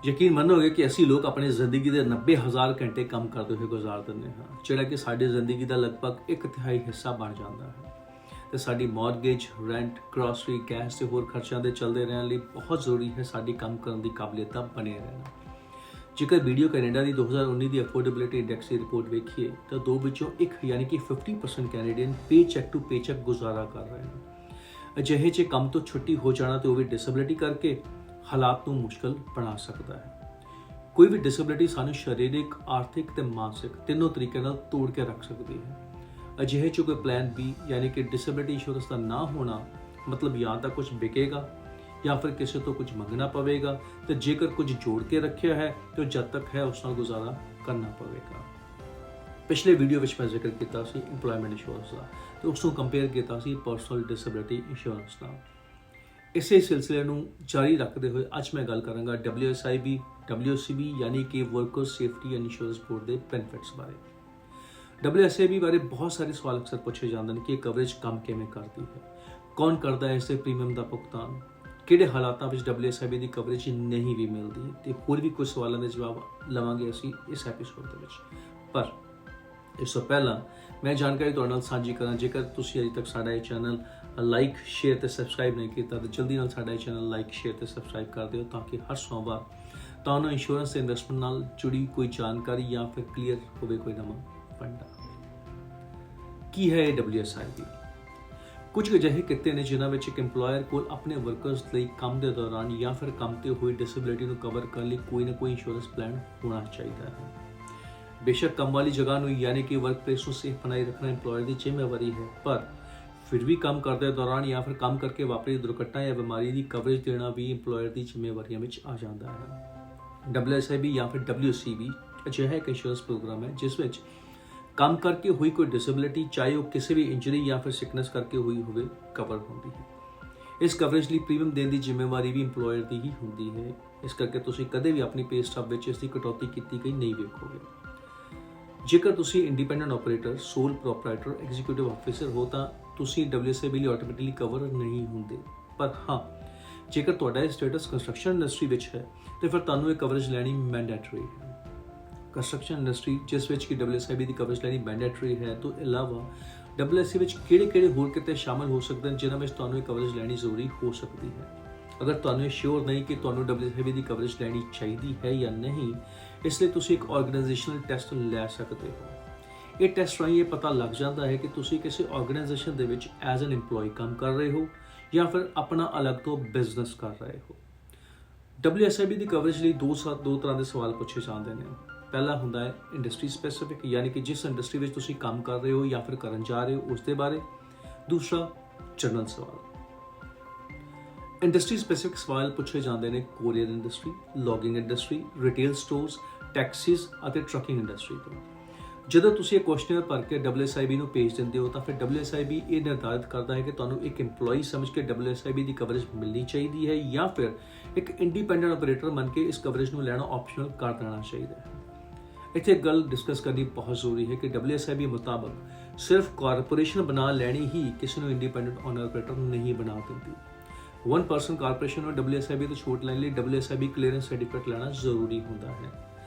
ਯਕੀਨ ਮੰਨੋਗੇ ਕਿ ਅਸੀਂ ਲੋਕ ਆਪਣੀ ਜ਼ਿੰਦਗੀ ਦੇ 90,000 ਘੰਟੇ ਕੰਮ ਕਰਦੇ ਹੋਏ ਗੁਜ਼ਾਰ ਦਿੰਦੇ ਹਾਂ, ਜਿਹੜਾ ਕਿ ਸਾਡੀ ਜ਼ਿੰਦਗੀ ਦਾ ਲਗਭਗ 1/3 ਹਿੱਸਾ ਬਣ ਜਾਂਦਾ ਹੈ। ਤੇ ਸਾਡੀ ਮੌਰਗੇਜ, ਰੈਂਟ, ਗ੍ਰੋਸਰੀ, ਗੈਸ ਤੇ ਹੋਰ ਖਰਚਿਆਂ ਦੇ ਚੱਲਦੇ ਰਹਿਣ ਲਈ ਬਹੁਤ ਜ਼ਰੂਰੀ ਹੈ ਸਾਡੀ ਕੰਮ ਕਰਨ ਦੀ ਕਾਬਲੀਅਤ ਦਾ ਬਣੇ ਰਹਿਣਾ। ਜੇਕਰ ਵੀਡੀਓ ਕੈਨੇਡਾ ਦੀ 2019 ਦੀ ਅਫੋਰਡੇਬਿਲਿਟੀ ਇੰਡੈਕਸ ਦੀ ਰਿਪੋਰਟ ਵੇਖੀਏ ਤਾਂ 2 ਵਿੱਚੋਂ 1 ਯਾਨੀ ਕਿ 50% Canadian paycheck to paycheck ਗੁਜ਼ਾਰਾ ਕਰ ਰਹੇ ਹਨ। ਅਜਿਹੇ 'ਚ ਕੰਮ ਤੋਂ ਛੁੱਟੀ ਹੋ ਜਾਣਾ ਤੇ ਉਹ ਵੀ ਡਿਸੇਬਿਲਿਟੀ ਕਰਕੇ ਹਾਲਾਤ ਨੂੰ ਮੁਸ਼ਕਲ ਬਣਾ ਸਕਦਾ ਹੈ। ਕੋਈ ਵੀ ਡਿਸੇਬਿਲਿਟੀ ਸਾਨੂੰ ਸਰੀਰਕ, ਆਰਥਿਕ ਤੇ ਮਾਨਸਿਕ ਤਿੰਨੋਂ ਤਰੀਕੇ ਨਾਲ ਤੋੜ ਕੇ ਰੱਖ ਸਕਦੀ ਹੈ। ਅਜਿਹੇ 'ਚ ਕੋਈ ਪਲਾਨ ਬੀ ਯਾਨੀ ਕਿ ਡਿਸੇਬਿਲਿਟੀ ਇੰਸ਼ੋਰੈਂਸ ਦਾ ਨਾ ਹੋਣਾ ਮਤਲਬ ਜਾਂ ਤਾਂ ਕੁਝ ਵਿਕੇਗਾ ਜਾਂ ਫਿਰ ਕਿਸੇ ਤੋਂ ਕੁਝ ਮੰਗਣਾ ਪਵੇਗਾ, ਤੇ ਜੇਕਰ ਕੁਝ ਜੋੜ ਕੇ ਰੱਖਿਆ ਹੈ ਤੇ ਉਹ ਜਦ ਤੱਕ ਹੈ ਉਸ ਨਾਲ ਗੁਜ਼ਾਰਾ ਕਰਨਾ ਪਵੇਗਾ। ਪਿਛਲੇ ਵੀਡੀਓ ਵਿੱਚ ਮੈਂ ਜ਼ਿਕਰ ਕੀਤਾ ਸੀ ਇੰਪਲੋਇਮੈਂਟ ਇੰਸ਼ੋਰੈਂਸ ਦਾ ਤੇ ਉਸ ਨੂੰ ਕੰਪੇਅਰ ਕੀਤਾ ਸੀ ਪਰਸਨਲ ਡਿਸੇਬਿਲਿਟੀ ਇੰਸ਼ੋਰੈਂਸ ਨਾਲ। ਇਸੇ ਸਿਲਸਿਲੇ ਨੂੰ ਜਾਰੀ ਰੱਖਦੇ ਹੋਏ ਅੱਜ ਮੈਂ ਗੱਲ ਕਰਾਂਗਾ WSIB, WCB ਯਾਨੀ ਕਿ workers safety and insurance board ਦੇ ਬੈਨੀਫਿਟਸ ਬਾਰੇ। WSIB ਬਾਰੇ ਬਹੁਤ ਸਾਰੇ ਸਵਾਲ ਅਕਸਰ ਪੁੱਛੇ ਜਾਂਦੇ ਨੇ ਕਿ ਇਹ ਕਵਰੇਜ ਕੰਮ ਕਿਵੇਂ ਕਰਦੀ ਹੈ, ਕੌਣ ਕਰਦਾ ਹੈ ਇਸ ਦੇ ਪ੍ਰੀਮੀਅਮ ਦਾ ਭੁਗਤਾਨ, ਕਿਹੜੇ ਹਾਲਾਤਾਂ ਵਿੱਚ WSIB ਦੀ ਕਵਰੇਜ ਨਹੀਂ ਵੀ ਮਿਲਦੀ, ਤੇ ਹੋਰ ਵੀ ਕੁਝ ਸਵਾਲਾਂ ਦੇ ਜਵਾਬ ਲਵਾਂਗੇ ਅਸੀਂ ਇਸ ਐਪੀਸੋਡ ਦੇ ਵਿੱਚ। ਪਰ ਇਸ ਤੋਂ ਪਹਿਲਾਂ ਮੈਂ ਜਾਣਕਾਰੀ ਤੁਹਾਡੇ ਨਾਲ ਸਾਂਝੀ ਕਰਾਂ, ਜੇਕਰ ਤੁਸੀਂ ਅਜੇ ਤੱਕ ਸਾਡਾ ਇਹ ਚੈਨਲ ਲਾਈਕ, ਸ਼ੇਅਰ ਤੇ ਸਬਸਕ੍ਰਾਈਬ ਨਹੀਂ ਕੀਤਾ ਤਾਂ ਜਲਦੀ ਨਾਲ ਸਾਡਾ ਇਹ ਚੈਨਲ ਲਾਈਕ, ਸ਼ੇਅਰ ਤੇ ਸਬਸਕ੍ਰਾਈਬ ਕਰ ਦਿਓ ਤਾਂ ਕਿ ਹਰ ਸੋਮਵਾਰ ਤੁਹਾਨੂੰ ਇੰਸ਼ੋਰੈਂਸ ਤੇ ਇਨਵੈਸਟਮੈਂਟ ਨਾਲ ਜੁੜੀ ਕੋਈ ਜਾਣਕਾਰੀ ਜਾਂ ਫਿਰ ਕਲੀਅਰ ਹੋਵੇ ਕੋਈ ਨਵਾਂ ਫੰਡਾ। ਕੀ ਹੈ ਇਹ WSIB? ਕੁਝ ਅਜਿਹੇ ਕਿੱਤੇ ਨੇ ਜਿਨ੍ਹਾਂ ਵਿੱਚ ਇੱਕ ਇੰਪਲੋਇਰ ਕੋਲ ਆਪਣੇ ਵਰਕਰਸ ਲਈ ਕੰਮ ਦੇ ਦੌਰਾਨ ਜਾਂ ਫਿਰ ਕੰਮ ਤੇ ਹੋਈ ਡਿਸੇਬਿਲਿਟੀ ਨੂੰ ਕਵਰ ਕਰਨ ਲਈ ਕੋਈ ਨਾ ਕੋਈ ਇੰਸ਼ੋਰੈਂਸ ਪਲਾਨ ਹੋਣਾ ਚਾਹੀਦਾ ਹੈ। ਬੇਸ਼ੱਕ ਕੰਮ ਵਾਲੀ ਜਗ੍ਹਾ ਨੂੰ ਯਾਨੀ ਕਿ ਵਰਕਪਲੇਸ ਨੂੰ ਸੇਫ ਬਣਾਈ ਰੱਖਣਾ ਇੰਪਲੋਇਰ ਦੀ ਜ਼ਿੰਮੇਵਾਰੀ ਹੈ, ਪਰ ਫਿਰ ਵੀ ਕੰਮ ਕਰਦੇ ਦੌਰਾਨ ਜਾਂ ਫਿਰ ਕੰਮ ਕਰਕੇ ਵਾਪਰੀ ਦੁਰਘਟਨਾ ਜਾਂ ਬਿਮਾਰੀ ਦੀ ਕਵਰੇਜ ਦੇਣਾ ਵੀ ਇੰਪਲੋਇਰ ਦੀ ਜ਼ਿੰਮੇਵਾਰੀਆਂ ਵਿੱਚ ਆ ਜਾਂਦਾ ਹੈ। WSIB ਜਾਂ ਫਿਰ WCB ਅਜਿਹਾ ਇੱਕ ਇੰਸ਼ੋਰੈਂਸ ਪ੍ਰੋਗਰਾਮ ਹੈ ਜਿਸ ਵਿੱਚ ਕੰਮ ਕਰਕੇ ਹੋਈ ਕੋਈ ਡਿਸੇਬਿਲਿਟੀ, ਚਾਹੇ ਉਹ ਕਿਸੇ ਵੀ ਇੰਜਰੀ ਜਾਂ ਫਿਰ ਸਿਕਨੈਸ ਕਰਕੇ ਹੋਈ ਹੋਵੇ, ਕਵਰ ਹੁੰਦੀ ਹੈ। ਇਸ ਕਵਰੇਜ ਲਈ ਪ੍ਰੀਮੀਅਮ ਦੇਣ ਦੀ ਜ਼ਿੰਮੇਵਾਰੀ ਵੀ ਇੰਪਲੋਇਰ ਦੀ ਹੀ ਹੁੰਦੀ ਹੈ। ਇਸ ਕਰਕੇ ਤੁਸੀਂ ਕਦੇ ਵੀ ਆਪਣੀ ਪੇ ਸਟੱਬ ਵਿੱਚ ਇਸ ਦੀ ਕਟੌਤੀ ਕੀਤੀ ਗਈ ਨਹੀਂ ਵੇਖੋਗੇ। ਜੇਕਰ ਤੁਸੀਂ ਇੰਡੀਪੈਂਡੈਂਟ ਆਪਰੇਟਰ, ਸੋਲ ਪ੍ਰੋਪਰਾਈਟਰ, ਐਗਜ਼ੀਕਿਊਟਿਵ ਆਫਿਸਰ ਹੋ ਤਾਂ ਤੁਸੀਂ WSIB ਲਈ ਆਟੋਮੈਟਿਕਲੀ ਕਵਰ ਨਹੀਂ ਹੁੰਦੇ। ਪਰ ਹਾਂ, ਜੇਕਰ ਤੁਹਾਡਾ ਇਹ ਸਟੇਟਸ ਕੰਸਟਰਕਸ਼ਨ ਇੰਡਸਟਰੀ ਵਿੱਚ ਹੈ ਤੇ ਫਿਰ ਤੁਹਾਨੂੰ ਇਹ ਕਵਰੇਜ ਲੈਣੀ ਮੈਂਡੇਟਰੀ ਹੈ। ਕੰਸਟਰਕਸ਼ਨ ਇੰਡਸਟਰੀ ਜਿਸ ਵਿੱਚ ਕਿ WSIB ਦੀ ਕਵਰੇਜ ਲੈਣੀ ਮੈਂਡੇਟਰੀ ਹੈ ਤੋਂ ਇਲਾਵਾ WSIB ਵਿੱਚ ਕਿਹੜੇ ਹੋਰ ਕਿਤੇ ਸ਼ਾਮਲ ਹੋ ਸਕਦੇ ਹਨ ਜਿਨ੍ਹਾਂ ਵਿੱਚ ਤੁਹਾਨੂੰ ਇਹ ਕਵਰੇਜ ਲੈਣੀ ਜ਼ਰੂਰੀ ਹੋ ਸਕਦੀ ਹੈ। ਅਗਰ ਤੁਹਾਨੂੰ ਇਹ ਸ਼ੋਰ ਨਹੀਂ ਕਿ ਤੁਹਾਨੂੰ WSIB ਦੀ ਕਵਰੇਜ ਲੈਣੀ ਚਾਹੀਦੀ ਹੈ ਜਾਂ ਨਹੀਂ, ਇਸ ਲਈ ਤੁਸੀਂ ਇੱਕ ਆਰਗੇਨਾਈਜੇਸ਼ਨਲ ਟੈਸਟ ਲੈ ਸਕਦੇ ਹੋ। ਇਹ ਟੈਸਟ ਰਾਹੀਂ ਇਹ ਪਤਾ ਲੱਗ ਜਾਂਦਾ ਹੈ ਕਿ ਤੁਸੀਂ ਕਿਸੇ ਆਰਗੇਨਾਈਜੇਸ਼ਨ ਦੇ ਵਿੱਚ ਐਜ਼ ਐਨ EMPLOYEE ਕੰਮ ਕਰ ਰਹੇ ਹੋ ਜਾਂ ਫਿਰ ਆਪਣਾ ਅਲੱਗ ਤੋਂ ਬਿਜ਼ਨਸ ਕਰ ਰਹੇ ਹੋ। WSIB ਦੀ ਕਵਰੇਜ ਲਈ ਦੋ ਤਰ੍ਹਾਂ ਦੇ ਸਵਾਲ ਪੁੱਛੇ ਜਾਂਦੇ ਨੇ। ਪਹਿਲਾ ਹੁੰਦਾ ਹੈ ਇੰਡਸਟਰੀ ਸਪੈਸੀਫਿਕ ਯਾਨੀ ਕਿ ਜਿਸ ਇੰਡਸਟਰੀ ਵਿੱਚ ਤੁਸੀਂ ਕੰਮ ਕਰ ਰਹੇ ਹੋ ਜਾਂ ਫਿਰ ਕਰਨ ਜਾ ਰਹੇ ਹੋ ਉਸ ਦੇ ਬਾਰੇ। ਦੂਸਰਾ ਜਨਰਲ ਸਵਾਲ। ਇੰਡਸਟਰੀ ਸਪੈਸੀਫਿਕ ਸਵਾਲ ਪੁੱਛੇ ਜਾਂਦੇ ਨੇ courier industry, logging industry, retail stores, taxis ਅਤੇ ਟਰੱਕਿੰਗ ਇੰਡਸਟਰੀ ਤੋਂ। ਜਦੋਂ ਤੁਸੀਂ ਇਹ ਕੁਐਸਚਨਰ ਭਰ ਕੇ WSIB ਨੂੰ ਭੇਜ ਦਿੰਦੇ ਹੋ ਤਾਂ ਫਿਰ WSIB ਇਹ ਨਿਰਧਾਰਿਤ ਕਰਦਾ ਹੈ ਕਿ ਤੁਹਾਨੂੰ ਇੱਕ EMPLOYEE ਸਮਝ ਕੇ WSIB ਦੀ ਕਵਰੇਜ ਮਿਲਣੀ ਚਾਹੀਦੀ ਹੈ ਜਾਂ ਫਿਰ ਇੱਕ ਇੰਡੀਪੈਂਡੈਂਟ ਆਪਰੇਟਰ ਮੰਨ ਕੇ ਇਸ ਕਵਰੇਜ ਨੂੰ ਲੈਣਾ ਆਪਸ਼ਨਲ ਕਰ ਦੇਣਾ ਚਾਹੀਦਾ ਹੈ। ਇੱਥੇ ਇੱਕ ਗੱਲ ਡਿਸਕਸ ਕਰਨੀ ਬਹੁਤ ਜ਼ਰੂਰੀ ਹੈ ਕਿ WSIB ਮੁਤਾਬਕ ਸਿਰਫ ਕਾਰਪੋਰੇਸ਼ਨ ਬਣਾ ਲੈਣੀ ਹੀ ਕਿਸੇ ਨੂੰ ਇੰਡੀਪੈਂਡੈਂਟ ਓਨਰ ਆਪਰੇਟਰ ਨਹੀਂ ਬਣਾ ਦਿੰਦੀ। 1% ਕਾਰਪੋਰੇਸ਼ਨ ਨੂੰ WSIB ਤੋਂ ਛੋਟ ਲੈਣ ਲਈ WSIB ਕਲੀਅਰੈਂਸ ਸਰਟੀਫਿਕੇਟ ਲੈਣਾ ਜ਼ਰੂਰੀ ਹੁੰਦਾ ਹੈ।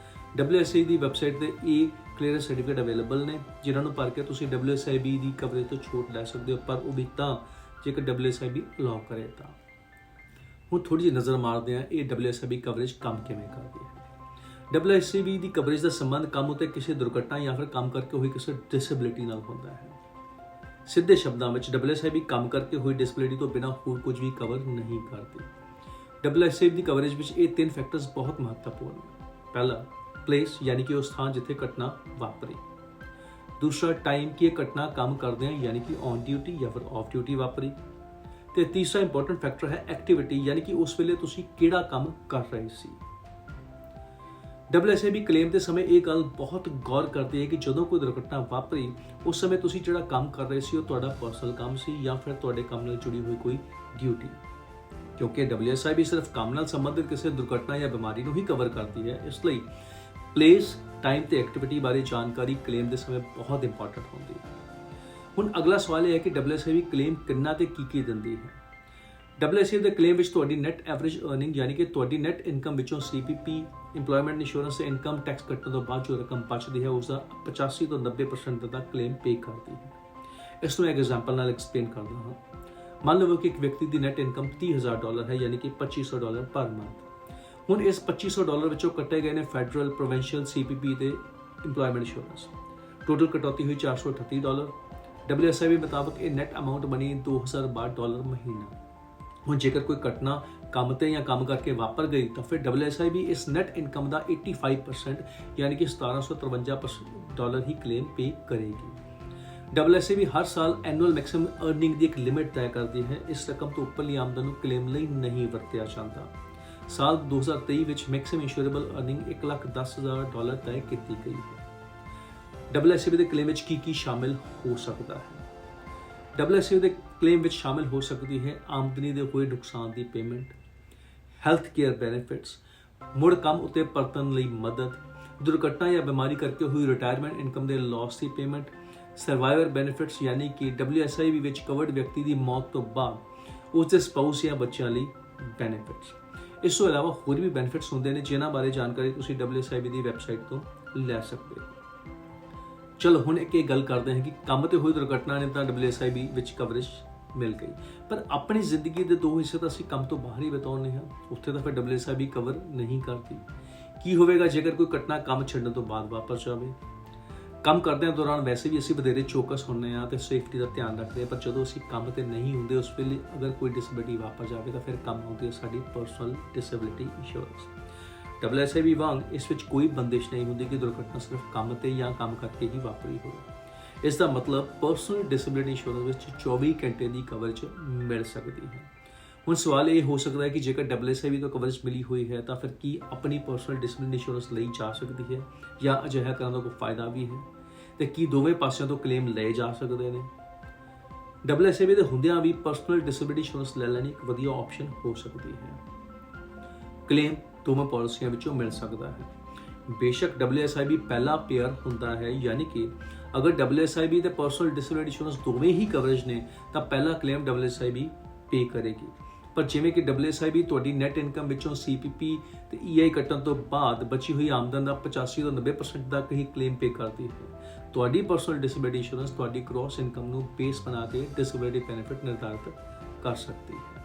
WSIB ਦੀ ਵੈਬਸਾਈਟ ਤੇ ਇਹ ਕਲੀਅਰੈਂਸ ਸਰਟੀਫਿਕੇਟ ਅਵੇਲੇਬਲ ਨੇ ਜਿਨ੍ਹਾਂ ਨੂੰ ਭਰ ਕੇ ਤੁਸੀਂ WSIB ਦੀ ਕਵਰੇਜ ਤੋਂ ਛੋਟ ਲੈ ਸਕਦੇ ਹੋ, ਪਰ ਉਹ ਵੀ ਤਾਂ ਜੇਕਰ WSIB ਅਲਾਉ ਕਰੇ ਤਾਂ। ਹੁਣ ਥੋੜੀ ਜਿਹੀ ਨਜ਼ਰ ਮਾਰਦੇ ਹਾਂ ਇਹ WSIB ਕਵਰੇਜ ਕੰਮ ਕਿਵੇਂ ਕਰਦੀ ਹੈ। WSIB ਦੀ ਕਵਰੇਜ ਦਾ ਸੰਬੰਧ ਕੰਮ ਉੱਤੇ ਕਿਸੇ ਦੁਰਘਟਨਾ ਜਾਂ ਫਿਰ ਕੰਮ ਕਰਕੇ ਹੋਈ ਕਿਸੇ ਡਿਸੇਬਿਲਿਟੀ ਨਾਲ ਹੁੰਦਾ ਹੈ। ਸਿੱਧੇ ਸ਼ਬਦਾਂ ਵਿੱਚ WSIB ਕੰਮ ਕਰਕੇ ਹੋਈ ਡਿਸੇਬਿਲਿਟੀ ਤੋਂ ਬਿਨਾਂ ਹੋਰ ਕੁਝ ਵੀ ਕਵਰ ਨਹੀਂ ਕਰਦੀ। WSIB ਦੀ ਕਵਰੇਜ ਵਿੱਚ ਇਹ 3 ਫੈਕਟਰਸ ਬਹੁਤ ਮਹੱਤਵਪੂਰਨ ਹਨ। ਪਹਿਲਾ, ਪਲੇਸ ਯਾਨੀ ਕਿ ਉਹ ਸਥਾਨ ਜਿੱਥੇ ਘਟਨਾ ਵਾਪਰੀ। ਦੂਸਰਾ, ਟਾਈਮ ਕਿ ਇਹ ਘਟਨਾ ਕੰਮ ਕਰਦਿਆਂ ਯਾਨੀ ਕਿ ਔਨ ਡਿਊਟੀ ਜਾਂ ਫਿਰ ਆਫ ਡਿਊਟੀ ਵਾਪਰੀ। ਤੇ ਤੀਸਰਾ ਇੰਪੋਰਟੈਂਟ ਫੈਕਟਰ ਹੈ ਐਕਟੀਵਿਟੀ ਯਾਨੀ ਕਿ ਉਸ ਵੇਲੇ ਤੁਸੀਂ ਕਿਹੜਾ ਕੰਮ ਕਰ ਰਹੇ ਸੀ। WSIB ਕਲੇਮ ਦੇ ਸਮੇਂ ਇਹ ਗੱਲ ਬਹੁਤ ਗੌਰ ਕਰਦੀ ਹੈ ਕਿ ਜਦੋਂ ਕੋਈ ਦੁਰਘਟਨਾ ਵਾਪਰੀ ਉਸ ਸਮੇਂ ਤੁਸੀਂ ਜਿਹੜਾ ਕੰਮ ਕਰ ਰਹੇ ਸੀ ਉਹ ਤੁਹਾਡਾ ਪਰਸਨਲ ਕੰਮ ਸੀ ਜਾਂ ਫਿਰ ਤੁਹਾਡੇ ਕੰਮ ਨਾਲ ਜੁੜੀ ਹੋਈ ਕੋਈ ਡਿਊਟੀ। ਕਿਉਂਕਿ WSIB ਸਿਰਫ ਕੰਮ ਨਾਲ ਸੰਬੰਧਿਤ ਕਿਸੇ ਦੁਰਘਟਨਾ ਜਾਂ ਬਿਮਾਰੀ ਨੂੰ ਹੀ ਕਵਰ ਕਰਦੀ ਹੈ, ਇਸ ਲਈ ਪਲੇਸ, ਟਾਈਮ ਤੇ ਐਕਟੀਵਿਟੀ ਬਾਰੇ ਜਾਣਕਾਰੀ ਕਲੇਮ ਦੇ ਸਮੇਂ ਬਹੁਤ ਇੰਪੋਰਟੈਂਟ ਹੁੰਦੀ ਹੈ। ਹੁਣ ਅਗਲਾ ਸਵਾਲ ਇਹ ਹੈ ਕਿ WSIB ਕਲੇਮ ਕਿੰਨਾ ਤੇ ਕੀ ਦਿੰਦੀ ਹੈ। WSA ਦੇ ਕਲੇਮ ਵਿੱਚ ਤੁਹਾਡੀ ਨੈਟ ਐਵਰੇਜ ਅਰਨਿੰਗ ਯਾਨੀ ਕਿ ਤੁਹਾਡੀ ਨੈਟ ਇਨਕਮ ਵਿੱਚੋਂ CPP ਇੰਪਲੋਇਮੈਂਟ ਇੰਸ਼ੋਰੈਂਸ ਤੇ ਇਨਕਮ ਟੈਕਸ ਕੱਟਣ ਤੋਂ ਬਾਅਦ ਜੋ ਰਕਮ ਬਚਦੀ ਹੈ ਉਸ ਦਾ 85 ਤੋਂ 90% ਤੱਕ ਕਲੇਮ ਪੇ ਕਰਦੀ ਹੈ। ਇਸ ਨੂੰ ਇੱਕ ਐਗਜ਼ਾਮਪਲ ਨਾਲ ਐਕਸਪਲੇਨ ਕਰਦਾ ਹਾਂ। ਮੰਨ ਲਵੋ ਕਿ ਇੱਕ ਵਿਅਕਤੀ ਦੀ ਨੈਟ ਇਨਕਮ $30,000 ਹੈ ਯਾਨੀ ਕਿ $2500 ਪਰ ਮੰਥ। ਹੁਣ ਇਸ $2500 ਵਿੱਚੋਂ ਕੱਟੇ ਗਏ ਨੇ ਫੈਡਰਲ, ਪ੍ਰੋਵਿੰਸ਼ੀਅਲ, CPP ਤੇ ਇੰਪਲੋਇਮੈਂਟ ਇੰਸ਼ੋਰੈਂਸ। ਟੋਟਲ ਕਟੌਤੀ ਹੋਈ $438। WSIB ਮੁਤਾਬਕ ਇਹ ਨੈਟ ਅਮਾਉਂਟ ਬਣੀ $2062 ਮਹੀਨਾ। ਹੁਣ ਜੇਕਰ ਕੋਈ ਘਟਨਾ ਕੰਮ ਤੇ ਜਾਂ ਕੰਮ ਕਰਕੇ ਵਾਪਰ ਗਈ ਤਾਂ ਫਿਰ WSIB ਇਸ ਨੈਟ ਇਨਕਮ ਦਾ 85% ਯਾਨੀ ਕਿ $1753 ਹੀ ਕਲੇਮ ਪੇ ਕਰੇਗੀ। WSIB ਹਰ ਸਾਲ ਐਨੂਅਲ ਮੈਕਸਿਮਮ ਅਰਨਿੰਗ ਦੀ ਇੱਕ ਲਿਮਿਟ ਤੈਅ ਕਰਦੀ ਹੈ। ਇਸ ਰਕਮ ਤੋਂ ਉੱਪਰਲੀ ਆਮਦਨ ਨੂੰ ਕਲੇਮ ਲਈ ਨਹੀਂ ਵਰਤਿਆ ਜਾਂਦਾ। ਸਾਲ 2023 ਵਿੱਚ ਮੈਕਸਿਮਮ ਇੰਸ਼ੋਰੇਬਲ ਅਰਨਿੰਗ $1,10,000 ਤੈਅ ਕੀਤੀ ਗਈ ਹੈ। WSIB ਦੇ ਕਲੇਮ ਵਿੱਚ ਕੀ ਸ਼ਾਮਿਲ ਹੋ ਸਕਦਾ ਹੈ? WSIB ਦੇ ਕਲੇਮ ਵਿੱਚ ਸ਼ਾਮਿਲ ਹੋ ਸਕਦੀ ਹੈ ਆਮਦਨੀ ਦੇ ਹੋਏ ਨੁਕਸਾਨ ਦੀ ਪੇਮੈਂਟ, ਹੈਲਥ ਕੇਅਰ ਬੈਨੀਫਿਟਸ, ਮੁੜ ਕੰਮ ਉੱਤੇ ਪਰਤਣ ਲਈ ਮਦਦ, ਦੁਰਘਟਨਾ ਜਾਂ ਬਿਮਾਰੀ ਕਰਕੇ ਹੋਈ ਰਿਟਾਇਰਮੈਂਟ ਇਨਕਮ ਦੇ ਲਾਸ ਦੀ ਪੇਮੈਂਟ, ਸਰਵਾਈਵਰ ਬੈਨੀਫਿਟਸ ਯਾਨੀ ਕਿ WSIB ਵਿੱਚ ਕਵਰਡ ਵਿਅਕਤੀ ਦੀ ਮੌਤ ਤੋਂ ਬਾਅਦ ਉਸ ਦੇ ਸਪਾਊਸ ਜਾਂ ਬੱਚਿਆਂ ਲਈ ਬੈਨੀਫਿਟਸ। ਇਸ ਤੋਂ ਇਲਾਵਾ ਹੋਰ ਵੀ ਬੈਨੀਫਿਟਸ ਹੁੰਦੇ ਨੇ ਜਿਨ੍ਹਾਂ ਬਾਰੇ ਜਾਣਕਾਰੀ ਤੁਸੀਂ WSIB ਦੀ ਵੈਬਸਾਈਟ ਤੋਂ ਲੈ ਸਕਦੇ ਹੋ। ਚਲੋ ਹੁਣ ਇਹ ਗੱਲ ਕਰਦੇ ਹਾਂ ਕਿ ਕੰਮ ਤੇ ਹੋਈ ਦੁਰਘਟਨਾ ਨੇ ਤਾਂ WSIB ਵਿੱਚ ਕਵਰੇਜ ਮਿਲ ਗਈ, ਪਰ ਆਪਣੀ ਜ਼ਿੰਦਗੀ ਦੇ 2 ਹਿੱਸੇ ਤਾਂ ਅਸੀਂ ਕੰਮ ਤੋਂ ਬਾਹਰ ਹੀ ਬਿਤਾਉਂਦੇ ਹਾਂ, ਉੱਥੇ ਤਾਂ ਫਿਰ WSIB ਕਵਰ ਨਹੀਂ ਕਰਦੀ। ਕੀ ਹੋਵੇਗਾ ਜੇਕਰ ਕੋਈ ਘਟਨਾ ਕੰਮ ਛੱਡਣ ਤੋਂ ਬਾਅਦ ਵਾਪਰ ਜਾਵੇ? ਕੰਮ ਕਰਦਿਆਂ ਦੌਰਾਨ ਵੈਸੇ ਵੀ ਅਸੀਂ ਵਧੇਰੇ ਚੌਕਸ ਹੁੰਦੇ ਹਾਂ ਤੇ ਸੇਫਟੀ ਦਾ ਧਿਆਨ ਰੱਖਦੇ ਹਾਂ, ਪਰ ਜਦੋਂ ਅਸੀਂ ਕੰਮ ਤੇ ਨਹੀਂ ਹੁੰਦੇ ਉਸ ਵੇਲੇ ਅਗਰ ਕੋਈ ਡਿਸੇਬਿਲਿਟੀ ਵਾਪਰ ਜਾਵੇ ਤਾਂ ਫਿਰ ਕੰਮ ਆਉਂਦੀ ਹੈ ਸਾਡੀ ਪਰਸਨਲ ਡਿਸੇਬਿਲਿਟੀ ਇੰਸ਼ੋਰੈਂਸ। WSIB ਵਾਂਗ ਇਸ ਵਿੱਚ ਕੋਈ ਬੰਦਿਸ਼ ਨਹੀਂ ਹੁੰਦੀ ਕਿ ਦੁਰਘਟਨਾ ਸਿਰਫ ਕੰਮ ਤੇ ਜਾਂ ਕੰਮ ਕਰਕੇ ਹੀ ਵਾਪਰੀ ਹੋਵੇ। ਇਸ ਦਾ ਮਤਲਬ ਪਰਸਨਲ ਡਿਸੇਬਿਲਿਟੀ ਇੰਸ਼ੋਰੈਂਸ ਵਿੱਚ 24 ਘੰਟੇ ਦੀ ਕਵਰੇਜ ਮਿਲ ਸਕਦੀ ਹੈ। ਹੁਣ ਸਵਾਲ ਇਹ ਹੋ ਸਕਦਾ ਹੈ ਕਿ ਜੇਕਰ WSIB ਤੋਂ ਕਵਰੇਜ ਮਿਲੀ ਹੋਈ ਹੈ ਤਾਂ ਫਿਰ ਕੀ ਆਪਣੀ ਪਰਸਨਲ ਡਿਸੇਬਿਲਿਟੀ ਇੰਸ਼ੋਰੈਂਸ ਲਈ ਜਾ ਸਕਦੀ ਹੈ ਜਾਂ ਅਜਿਹਾ ਕਰਨ ਦਾ ਕੋਈ ਫਾਇਦਾ ਵੀ ਹੈ ਤੇ ਕੀ ਦੋਵੇਂ ਪਾਸਿਆਂ ਤੋਂ ਕਲੇਮ ਲਏ ਜਾ ਸਕਦੇ ਨੇ? WSIB ਦੇ ਹੁੰਦਿਆਂ ਵੀ ਪਰਸਨਲ ਡਿਸੇਬਿਲਿਟੀ ਇੰਸ਼ੋਰੈਂਸ ਲੈ ਲੈਣੀ ਇੱਕ ਵਧੀਆ ਆਪਸ਼ਨ ਹੋ ਸਕਦੀ ਹੈ। ਕਲੇਮ ਦੋਵੇਂ ਪਾਲਿਸੀਆਂ ਵਿੱਚੋਂ ਮਿਲ ਸਕਦਾ ਹੈ। ਬੇਸ਼ੱਕ WSIB ਪਹਿਲਾ ਪੇਅਰ ਹੁੰਦਾ ਹੈ ਯਾਨੀ ਕਿ ਅਗਰ WSIB ਤੇ ਪਰਸਨਲ ਡਿਸੇਬਿਲਿਟੀ ਇੰਸ਼ੋਰੈਂਸ ਦੋਵੇਂ ਹੀ ਕਵਰੇਜ ਨੇ ਤਾਂ ਪਹਿਲਾ ਕਲੇਮ WSIB ਪੇ ਕਰੇਗੀ, ਪਰ ਜਿਵੇਂ ਕਿ WSIB ਤੁਹਾਡੀ ਨੈਟ ਇਨਕਮ ਵਿੱਚੋਂ CPP ਤੇ EI ਕੱਟਣ ਤੋਂ ਬਾਅਦ ਬਚੀ ਹੋਈ ਆਮਦਨ ਦਾ 85 ਤੋਂ 90% ਤੱਕ ਹੀ ਕਲੇਮ ਪੇ ਕਰਦੀ ਹੈ। ਤੁਹਾਡੀ ਪਰਸਨਲ ਡਿਸੇਬਿਲਿਟੀ ਇੰਸ਼ੋਰੈਂਸ ਤੁਹਾਡੀ ਗ੍ਰੋਸ ਇਨਕਮ ਨੂੰ ਬੇਸ ਬਣਾ ਕੇ ਡਿਸੇਬਿਲਿਟੀ ਬੈਨੀਫਿਟ ਨਿਰਧਾਰਿਤ ਕਰ ਸਕਦੀ ਹੈ।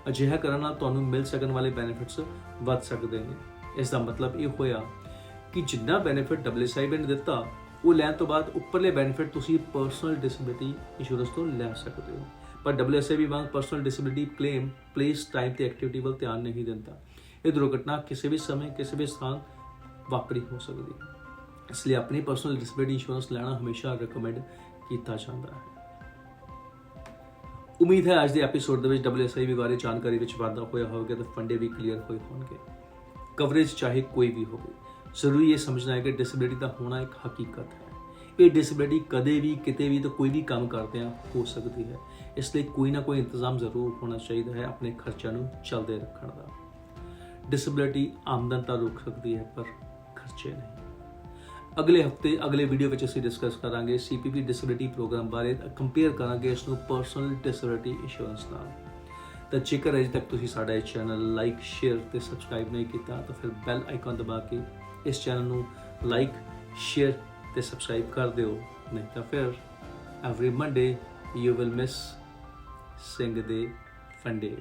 ਅਜਿਹਾ ਕਰਨ ਨਾਲ ਤੁਹਾਨੂੰ ਮਿਲ ਸਕਣ ਵਾਲੇ ਬੈਨੀਫਿਟਸ ਵੱਧ ਸਕਦੇ ਨੇ। ਇਸ ਦਾ ਮਤਲਬ ਇਹ ਹੋਇਆ ਕਿ ਜਿੰਨਾ ਬੈਨੀਫਿਟ WSIB ਨੇ ਦਿੱਤਾ ਉਹ ਲੈਣ ਤੋਂ ਬਾਅਦ ਉੱਪਰਲੇ ਬੈਨੀਫਿਟ ਤੁਸੀਂ ਪਰਸਨਲ ਡਿਸੇਬਿਲਿਟੀ ਇੰਸ਼ੋਰੈਂਸ ਤੋਂ ਲੈ ਸਕਦੇ ਹੋ। ਪਰ WSIB ਵਾਂਗ personal disability claim place, time ਤੇ ਐਕਟੀਵਿਟੀ ਵੱਲ ਧਿਆਨ ਨਹੀਂ ਦਿੰਦਾ। ਇਹ ਦੁਰਘਟਨਾ ਕਿਸੇ ਵੀ ਸਮੇਂ ਕਿਸੇ ਵੀ ਸਥਾਨ ਵਾਪਰੀ ਹੋ ਸਕਦੀ ਹੈ, ਇਸ ਲਈ ਆਪਣੀ ਪਰਸਨਲ ਡਿਸੇਬਿਲਿਟੀ ਇੰਸ਼ੋਰੈਂਸ ਲੈਣਾ ਹਮੇਸ਼ਾ ਰਿਕਮੈਂਡ ਕੀਤਾ ਜਾਂਦਾ ਹੈ। ਉਮੀਦ ਹੈ ਅੱਜ ਦੇ ਐਪੀਸੋਡ ਦੇ ਵਿੱਚ WSIB ਬਾਰੇ ਜਾਣਕਾਰੀ ਵਿੱਚ ਵਾਧਾ ਹੋਇਆ ਹੋਵੇਗਾ ਤੇ ਫੰਡੇ ਵੀ ਕਲੀਅਰ ਹੋਏ ਹੋਣਗੇ। ਕਵਰੇਜ ਚਾਹੇ ਕੋਈ ਵੀ ਹੋਵੇ, ਜ਼ਰੂਰੀ ਇਹ ਸਮਝਣਾ ਹੈ ਕਿ ਡਿਸੇਬਿਲਿਟੀ ਦਾ ਹੋਣਾ ਇੱਕ ਹਕੀਕਤ ਹੈ। ਇਹ ਡਿਸੇਬਿਲਿਟੀ ਕਦੇ ਵੀ ਕਿਤੇ ਵੀ ਤਾਂ ਕੋਈ ਵੀ ਕੰਮ ਕਰਦਿਆਂ ਹੋ ਸਕਦੀ ਹੈ, ਇਸ ਲਈ ਕੋਈ ਨਾ ਕੋਈ ਇੰਤਜ਼ਾਮ ਜ਼ਰੂਰ ਹੋਣਾ ਚਾਹੀਦਾ ਹੈ ਆਪਣੇ ਖਰਚਿਆਂ ਨੂੰ ਚੱਲਦੇ ਰੱਖਣ ਦਾ। ਡਿਸੇਬਿਲਿਟੀ ਆਮਦਨ ਤਾਂ ਰੋਕ ਸਕਦੀ ਹੈ ਪਰ ਖਰਚੇ ਨਹੀਂ। ਅਗਲੇ ਹਫਤੇ ਅਗਲੇ ਵੀਡੀਓ ਵਿੱਚ ਅਸੀਂ ਡਿਸਕਸ ਕਰਾਂਗੇ CPP ਡਿਸੇਬਿਲਿਟੀ ਪ੍ਰੋਗਰਾਮ ਬਾਰੇ, ਕੰਪੇਅਰ ਕਰਾਂਗੇ ਇਸ ਨੂੰ ਪਰਸਨਲ ਡਿਸੇਬਿਲਿਟੀ ਇੰਸ਼ੋਰੈਂਸ ਨਾਲ। ਤਾਂ ਜੇਕਰ ਅਜੇ ਤੱਕ ਤੁਸੀਂ ਸਾਡਾ ਇਹ ਚੈਨਲ ਲਾਈਕ, ਸ਼ੇਅਰ ਤੇ ਸਬਸਕ੍ਰਾਈਬ ਨਹੀਂ ਕੀਤਾ ਤਾਂ ਫਿਰ ਬੈਲ ਆਈਕਨ ਦਬਾ ਕੇ ਇਸ ਚੈਨਲ ਨੂੰ ਲਾਈਕ, ਸ਼ੇਅਰ ਤੇ ਸਬਸਕ੍ਰਾਈਬ ਕਰ ਦਿਓ, ਨਹੀਂ ਤਾਂ ਫਿਰ every Monday you will miss Singh ਦੇ ਫੰਡੇ।